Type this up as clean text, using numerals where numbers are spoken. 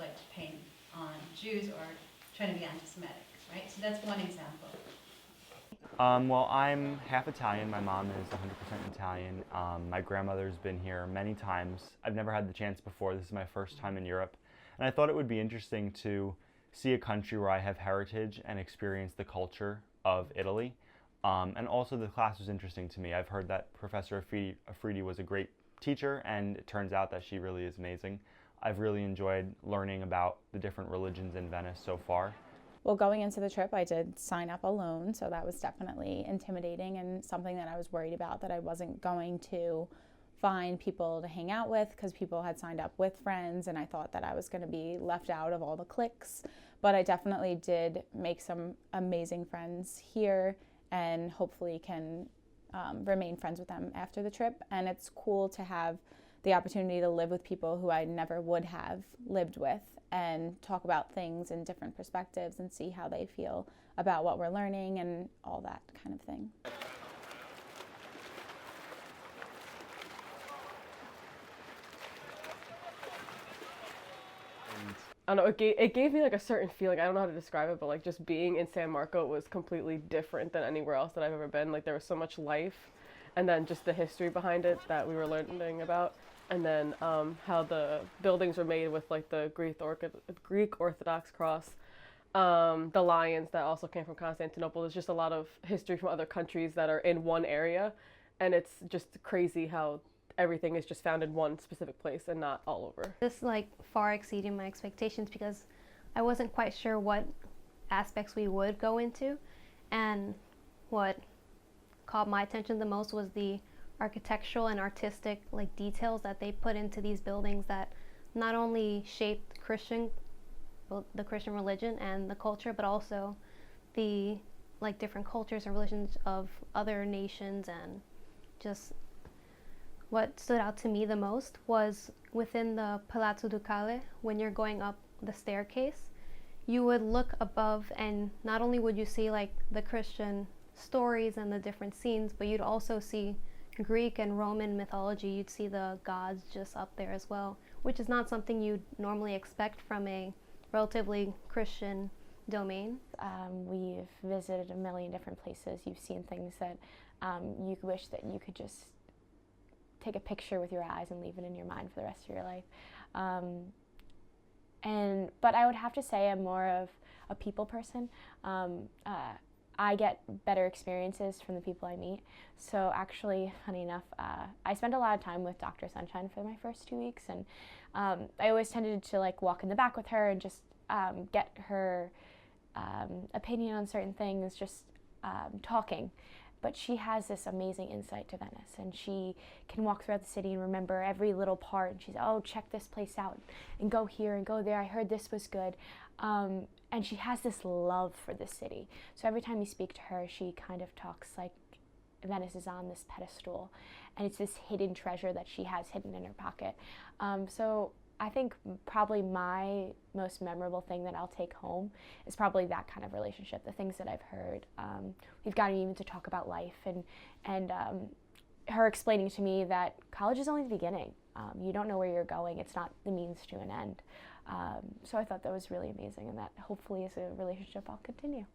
like to paint on Jews or trying to be anti-Semitic, right? So that's one example. Well, I'm half Italian. My mom is 100% Italian. My grandmother's been here many times. I've never had the chance before. This is my first time in Europe. And I thought it would be interesting to see a country where I have heritage and experience the culture of Italy. And also the class was interesting to me. I've heard that Professor Afridi was a great teacher, and it turns out that she really is amazing. I've really enjoyed learning about the different religions in Venice so far. Well, going into the trip, I did sign up alone, so that was definitely intimidating and something that I was worried about, that I wasn't going to find people to hang out with because people had signed up with friends, and I thought that I was going to be left out of all the cliques. But I definitely did make some amazing friends here and hopefully can remain friends with them after the trip. And it's cool to have the opportunity to live with people who I never would have lived with and talk about things in different perspectives and see how they feel about what we're learning and all that kind of thing. I don't know, it gave me like a certain feeling. I don't know how to describe it, but like just being in San Marco was completely different than anywhere else that I've ever been. Like there was so much life, and then just the history behind it that we were learning about, and then how the buildings were made with like the Greek Orthodox cross, the lions that also came from Constantinople. There's just a lot of history from other countries that are in one area, and it's just crazy how everything is just found in one specific place and not all over. This like far exceeded my expectations because I wasn't quite sure what aspects we would go into, and what caught my attention the most was the architectural and artistic like details that they put into these buildings that not only shaped the Christian religion and the culture, but also the like different cultures and religions of other nations. And just what stood out to me the most was within the Palazzo Ducale, when you're going up the staircase, you would look above, and not only would you see like the Christian stories and the different scenes, but you'd also see Greek and Roman mythology. You'd see the gods just up there as well, which is not something you'd normally expect from a relatively Christian domain. We've visited a million different places. You've seen things that you wish that you could just take a picture with your eyes and leave it in your mind for the rest of your life. But I would have to say I'm more of a people person. I get better experiences from the people I meet. So actually, funny enough, I spent a lot of time with Dr. Sunshine for my first 2 weeks, and I always tended to like walk in the back with her and just get her opinion on certain things, just talking. But she has this amazing insight to Venice, and she can walk throughout the city and remember every little part. And she's, oh, check this place out, and go here and go there. I heard this was good. And she has this love for the city. So every time you speak to her, she kind of talks like Venice is on this pedestal, and it's this hidden treasure that she has hidden in her pocket. So I think probably my most memorable thing that I'll take home is probably that kind of relationship, the things that I've heard. We've gotten even to talk about life, and her explaining to me that college is only the beginning. You don't know where you're going. It's not the means to an end. So I thought that was really amazing, and that hopefully is a relationship I'll continue.